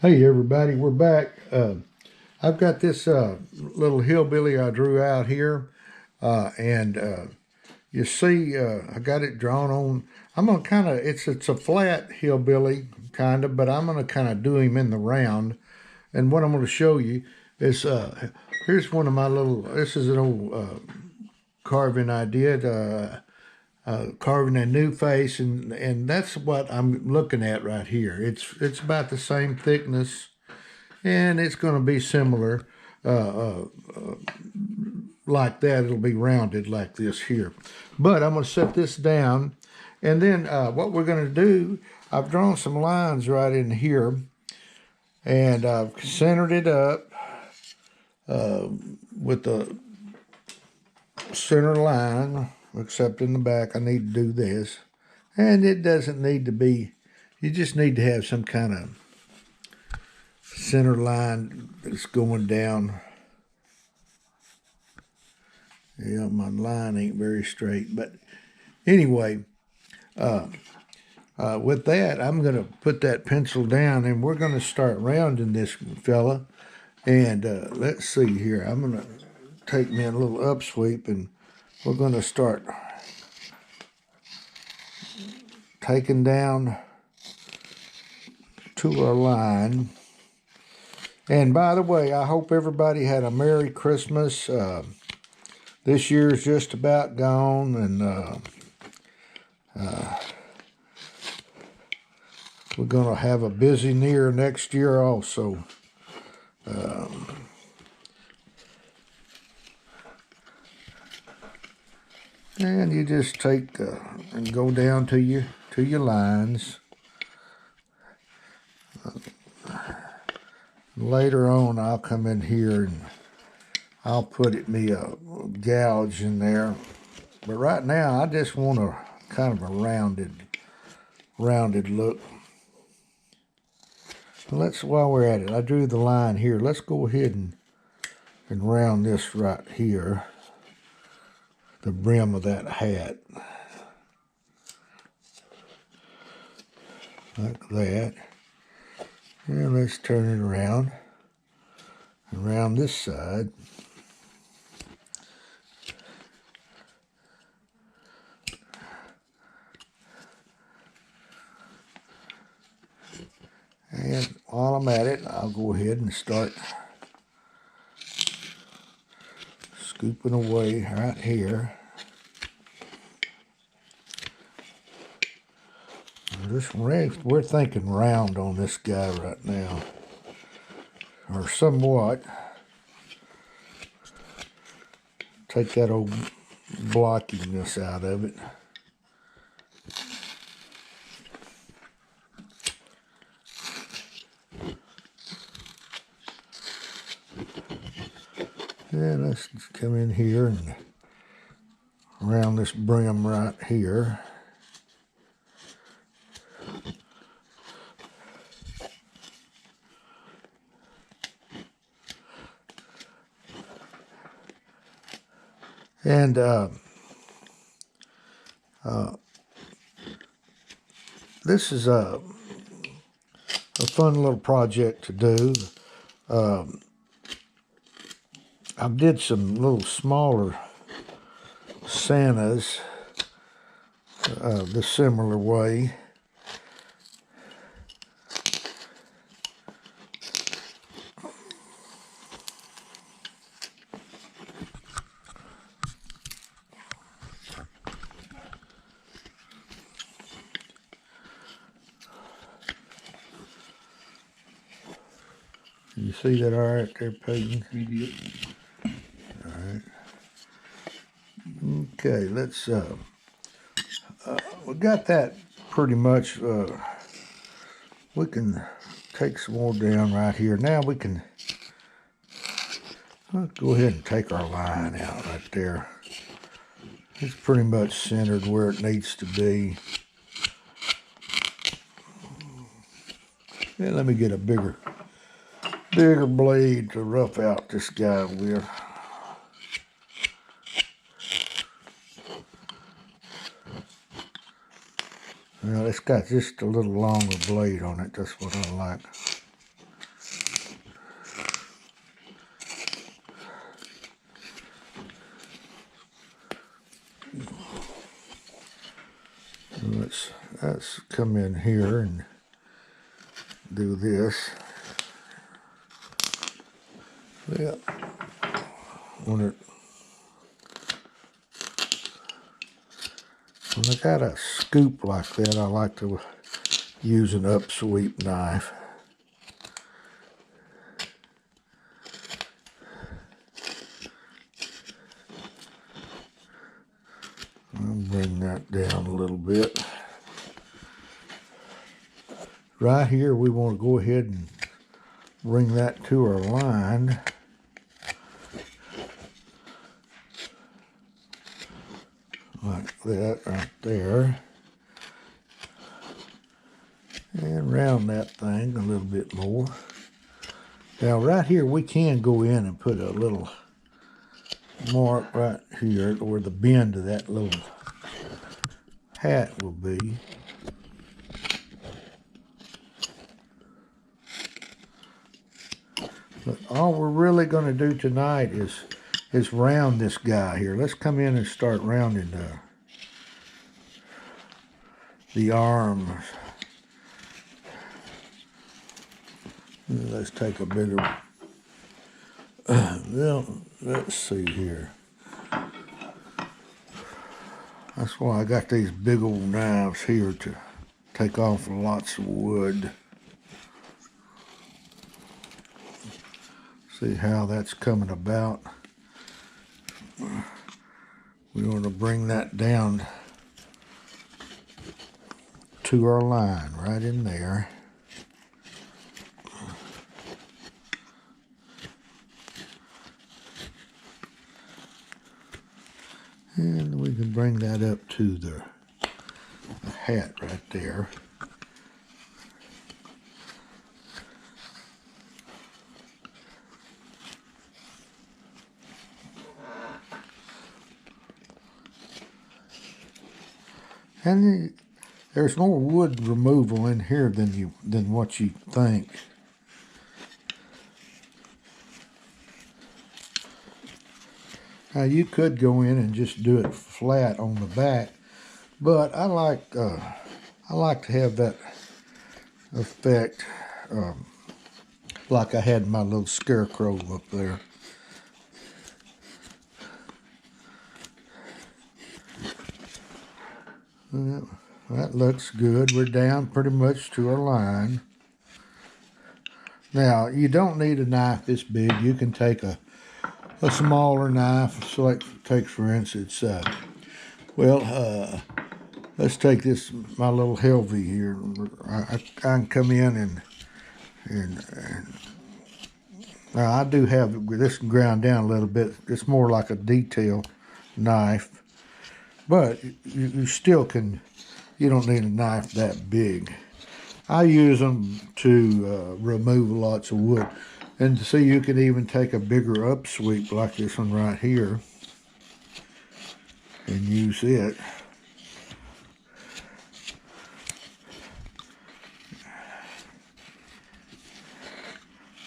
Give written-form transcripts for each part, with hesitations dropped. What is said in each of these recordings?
Hey everybody, we're back. I've got this little hillbilly I drew out here, and you see, I got it drawn on. I'm gonna kind of it's a flat hillbilly kind of, but I'm gonna kind of do him in the round. And what I'm gonna show you is here's one of my little. This is an old carving I did. Carving a new face, and that's what I'm looking at right here. It's about the same thickness, and it's going to be similar like that. It'll be rounded like this here. But I'm going to set this down, and then what we're going to do, I've drawn some lines right in here, and I've centered it up with the center line, except in the back I need to do this. And it doesn't need to be, you just need to have some kind of center line that's going down. Yeah, my line ain't very straight, but anyway, with that, I'm going to put that pencil down, and we're going to start rounding this fella. And let's see here. I'm going to take me a little upsweep, and we're going to start taking down to our line. And by the way, I hope everybody had a Merry Christmas. This year's just about gone, and we're going to have a busy year next year also. And you just take and go down to your lines. Later on, I'll come in here and I'll put me a gouge in there. But right now, I just want a kind of a rounded look. While we're at it, I drew the line here. Let's go ahead and round this right here, the brim of that hat, like that. And let's turn it around this side. And while I'm at it, I'll go ahead and start scooping away right here. We're thinking round on this guy right now, or somewhat. Take that old blockiness out of it. And let's come in here and around this brim right here. And this is a fun little project to do. I did some little smaller Santas the similar way. You see that all right there, Peyton? Yep. All right. Okay, let's, we got that pretty much. We can take some more down right here. Now we can go ahead and take our line out right there. It's pretty much centered where it needs to be. And let me get a bigger blade to rough out this guy with. Well, it's got just a little longer blade on it. That's what I like. let's come in here and do this. Yeah. When I got a scoop like that, I like to use an upsweep knife. I'll bring that down a little bit. Right here, we want to go ahead and bring that to our line. Like that right there. And round that thing a little bit more. Now right here we can go in and put a little mark right here where the bend of that little hat will be. But all we're really going to do tonight is round this guy here. Let's come in and start rounding the arms. Let's take a bigger, well, let's see here. That's why I got these big old knives here to take off lots of wood. See how that's coming about. We want to bring that down to our line right in there. And we can bring that up to the hat right there. And there's more wood removal in here than what you think. Now you could go in and just do it flat on the back, but I like to have that effect, like I had my little scarecrow up there. Well, that looks good. We're down pretty much to our line. Now you don't need a knife this big. You can take a smaller knife. So take for instance, let's take this, my little Hillbilly here. I can come in and now I do have this ground down a little bit. It's more like a detail knife, but you still can. You don't need a knife that big. I use them to remove lots of wood. And see, you can even take a bigger upsweep like this one right here and use it.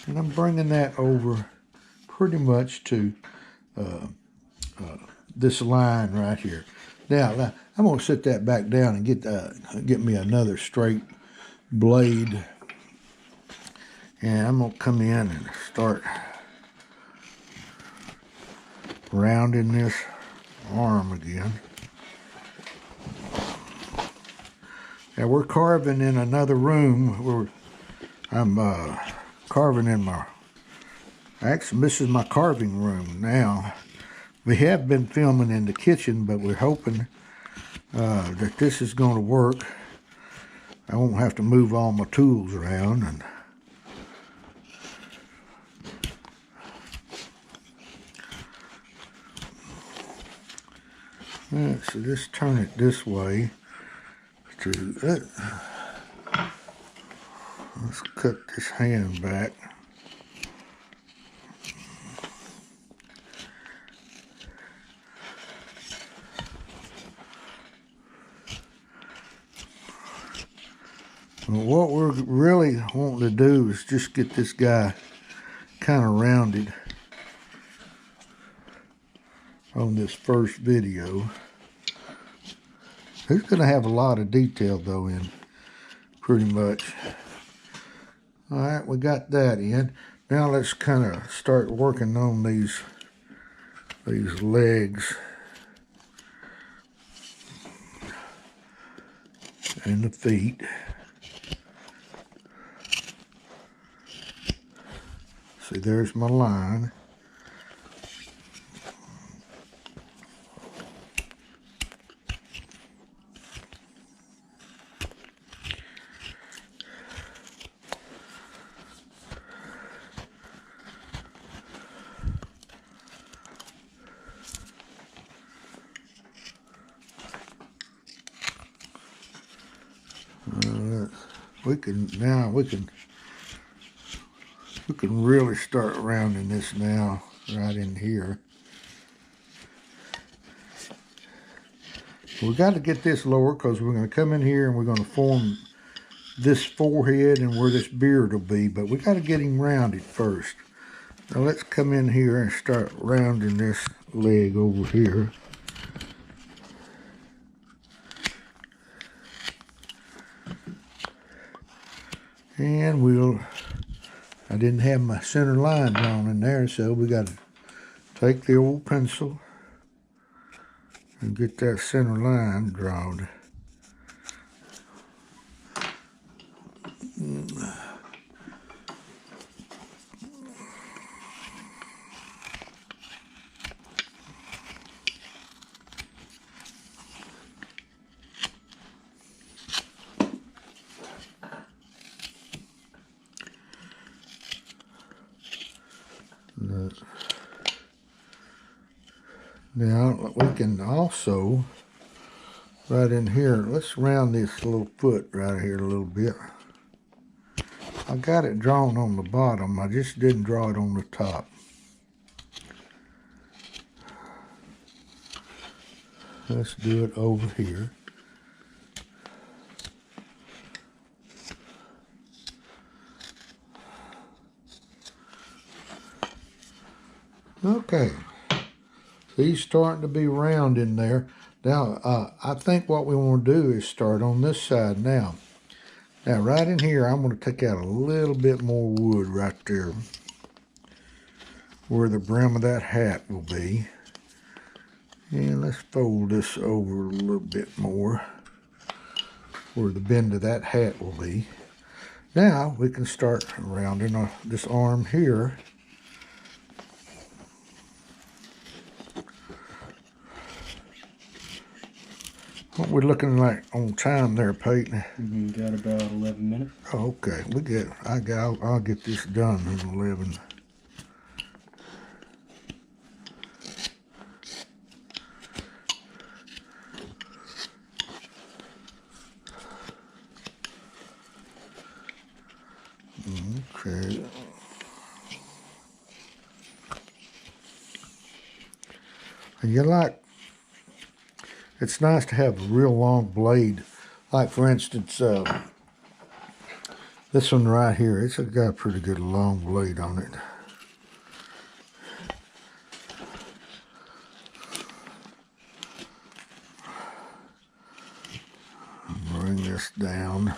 And I'm bringing that over pretty much to this line right here. Now, I'm going to set that back down and get me another straight blade. And I'm going to come in and start rounding this arm again. Now we're carving in another room where I'm carving in actually this is my carving room now. We have been filming in the kitchen, but we're hoping that this is going to work. I won't have to move all my tools around. And so just turn it this way to it. Let's cut this hand back. Well, what we're really wanting to do is just get this guy kind of rounded on this first video. It's going to have a lot of detail though in pretty much. All right, we got that in. Now let's kind of start working on these legs and the feet. See, there's my line. We can really start rounding this now right in here. We got to get this lower because we're going to come in here and we're going to form this forehead and where this beard will be, but we got to get him rounded first. Now let's come in here and start rounding this leg over here. And I didn't have my center line drawn in there, so we got to take the old pencil and get that center line drawn. Now we can also, right in here, let's round this little foot right here a little bit. I got it drawn on the bottom, I just didn't draw it on the top. Let's do it over here. Okay. He's starting to be round in there. Now, I think what we want to do is start on this side now. Now, right in here, I'm going to take out a little bit more wood right there where the brim of that hat will be. And let's fold this over a little bit more where the bend of that hat will be. Now, we can start rounding this arm here. What we're looking like on time there, Peyton? Got about 11 minutes. Oh, okay. I'll get this done in 11. Okay. And it's nice to have a real long blade. Like, for instance, this one right here, it's got a pretty good long blade on it. Bring this down.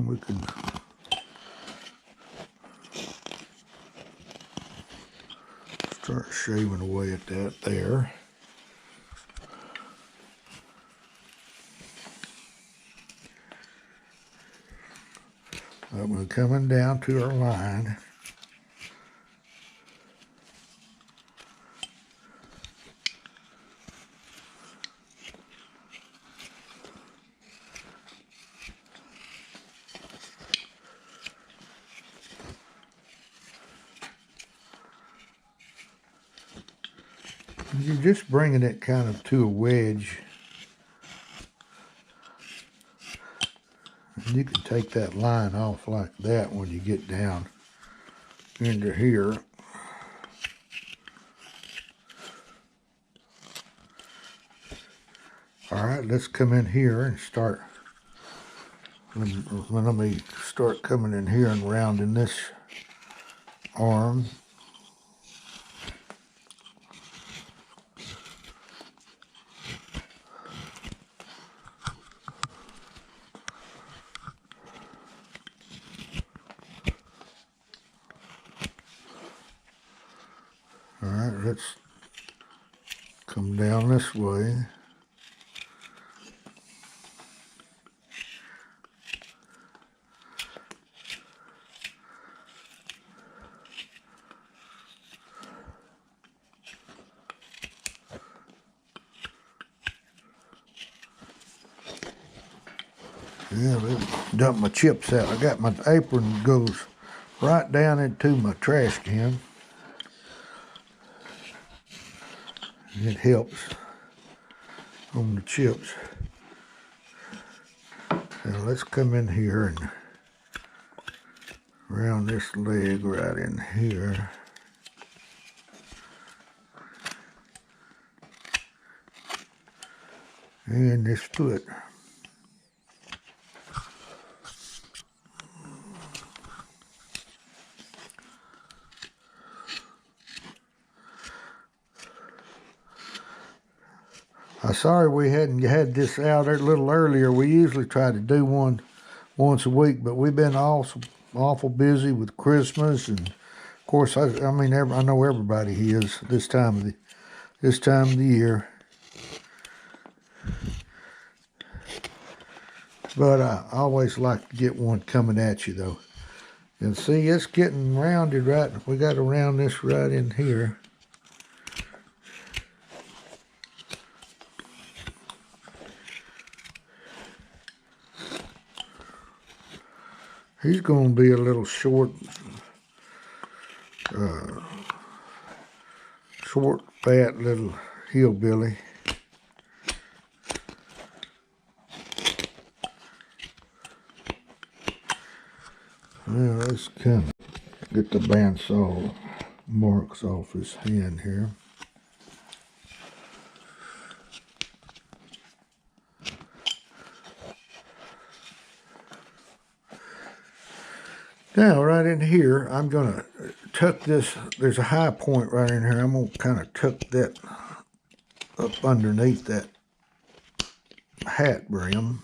We can start shaving away at that there. We're coming down to our line. You're just bringing it kind of to a wedge. And you can take that line off like that when you get down into here. All right, let's come in here and start. Let me start coming in here and rounding this arm. All right, let's come down this way. Yeah, they dumped my chips out. I got my apron goes right down into my trash can. It helps on the chips. Now let's come in here and round this leg right in here. And this foot. I'm sorry we hadn't had this out a little earlier. We usually try to do one once a week, but we've been awful busy with Christmas, and of course, I mean, I know everybody is this time of the year. But I always like to get one coming at you, though. And see, it's getting rounded right. We got to round this right in here. He's going to be a little short, fat little hillbilly. Well, let's kind of get the bandsaw marks off his hand here. Now, right in here, I'm going to tuck this. There's a high point right in here. I'm going to kind of tuck that up underneath that hat brim.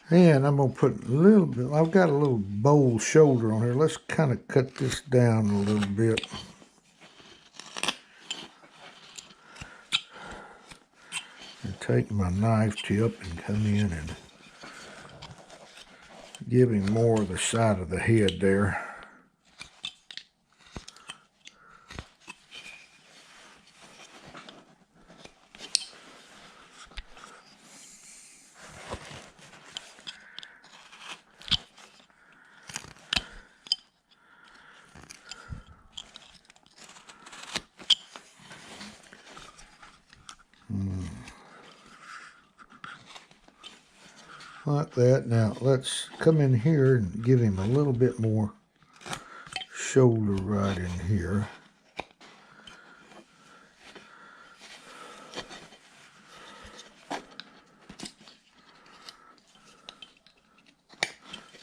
And I'm going to put a little bit, I've got a little bowl shoulder on here. Let's kind of cut this down a little bit. And take my knife tip and come in and give him more of the side of the head there. Like that. Now let's come in here and give him a little bit more shoulder right in here.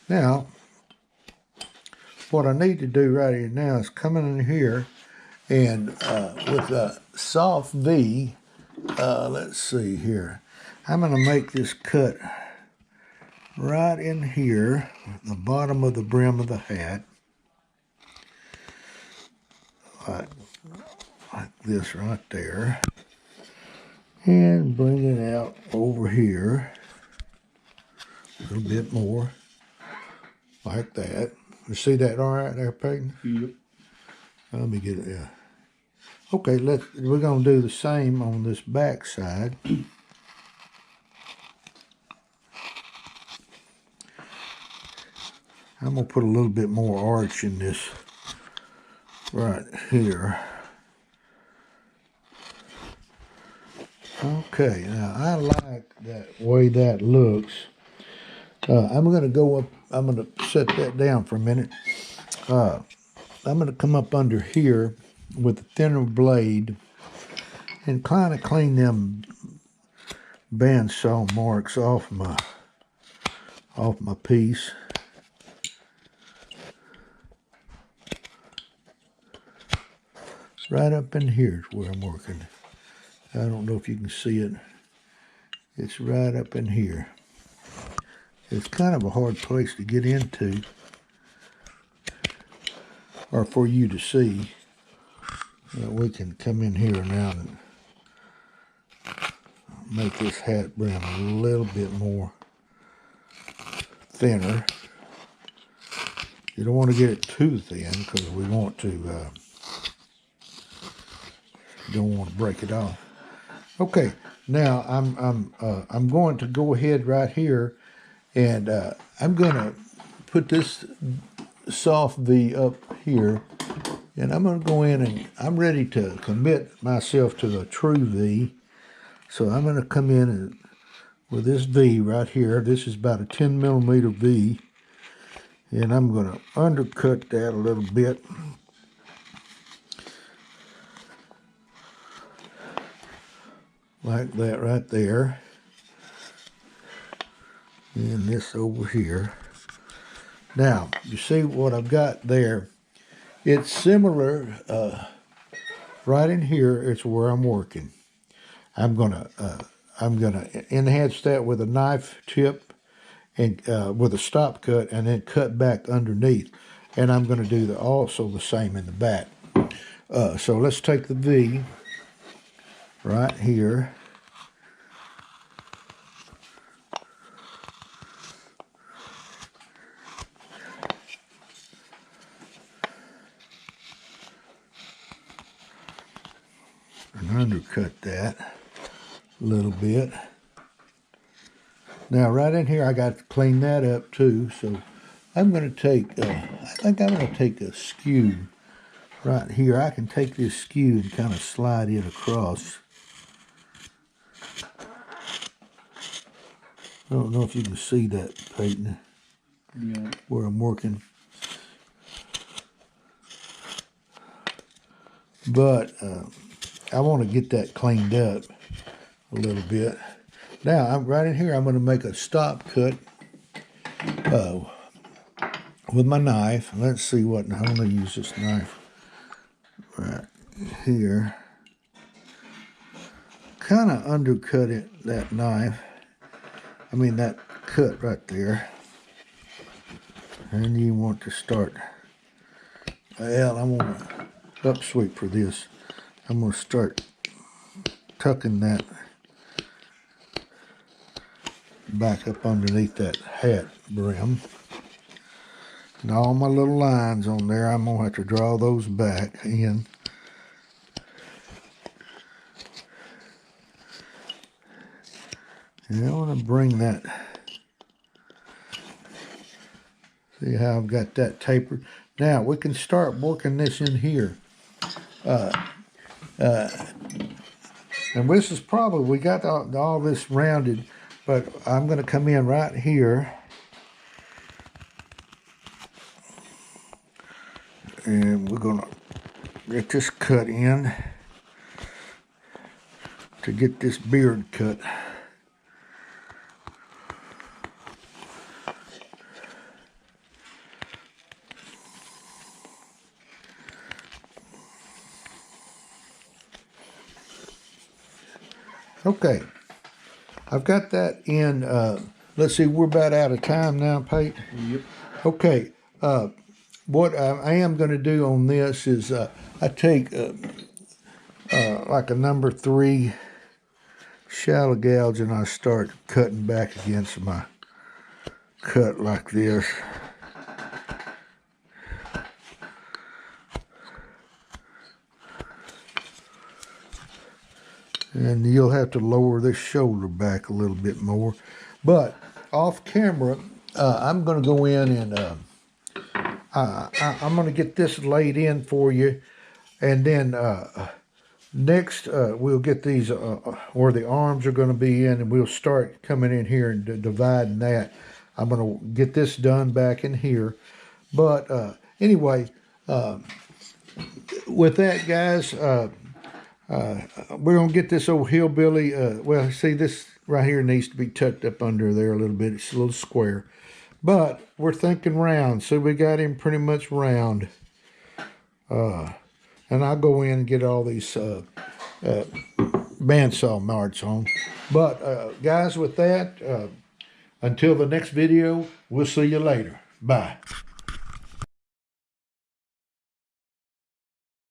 Now, what I need to do right here now is come in here and with a soft V, let's see here. I'm going to make this cut right in here, at the bottom of the brim of the hat, like this right there, and bring it out over here a little bit more, like that. You see that all right there, Peyton? Yep. Let me get it. Yeah. Okay, we're gonna do the same on this back side. I'm going to put a little bit more arch in this right here. Okay, now I like that way that looks. I'm going to go up, I'm going to set that down for a minute. I'm going to come up under here with a thinner blade and kind of clean them bandsaw marks off my piece. Right up in here is where I'm working. I don't know if you can see it. It's right up in here. It's kind of a hard place to get into, or for you to see. We can come in here now and make this hat brim a little bit more thinner. You don't want to get it too thin because we want to, don't want to break it off. Okay, now I'm going to go ahead right here, and I'm going to put this soft V up here, and I'm going to go in and I'm ready to commit myself to a true V. So I'm going to come in and, with this V right here. This is about a 10 millimeter V, and I'm going to undercut that a little bit. Like that right there. And this over here. Now, you see what I've got there? It's similar, right in here, it's where I'm working. I'm gonna enhance that with a knife tip and with a stop cut, and then cut back underneath. And I'm gonna do also the same in the back. So let's take the V right here. And undercut that a little bit. Now right in here I got to clean that up too, so I'm going to take, I think I'm going to take a skew right here. I can take this skew and kind of slide it across. I don't know if you can see that, Peyton, Yeah. where I'm working. But I want to get that cleaned up a little bit. Now, I'm right in here, I'm going to make a stop cut with my knife. Let's see what, I'm going to use this knife right here. Kind of undercut it, that knife. I mean, that cut right there. And you want to start, well, I'm going to upsweep for this. I'm going to start tucking that back up underneath that hat brim. And all my little lines on there, I'm going to have to draw those back in. And I want to bring that, see how I've got that tapered. Now we can start working this in here. And this is probably, we got all this rounded, but I'm going to come in right here. And we're going to get this cut in to get this beard cut. Okay, I've got that in, let's see, we're about out of time now, Pate. Yep. Okay, what I am going to do on this is I take like a number 3 shallow gouge, and I start cutting back against my cut like this. And you'll have to lower this shoulder back a little bit more. But off camera, I'm going to go in and I'm going to get this laid in for you. And then Next, we'll get these where the arms are going to be in, and we'll start coming in here and dividing that. I'm going to get this done back in here. But anyway, with that, guys, we're going to get this old hillbilly. Well, see, this right here needs to be tucked up under there a little bit. It's a little square. But we're thinking round. So we got him pretty much round. And I'll go in and get all these bandsaw marks on. But guys, with that, until the next video, we'll see you later. Bye.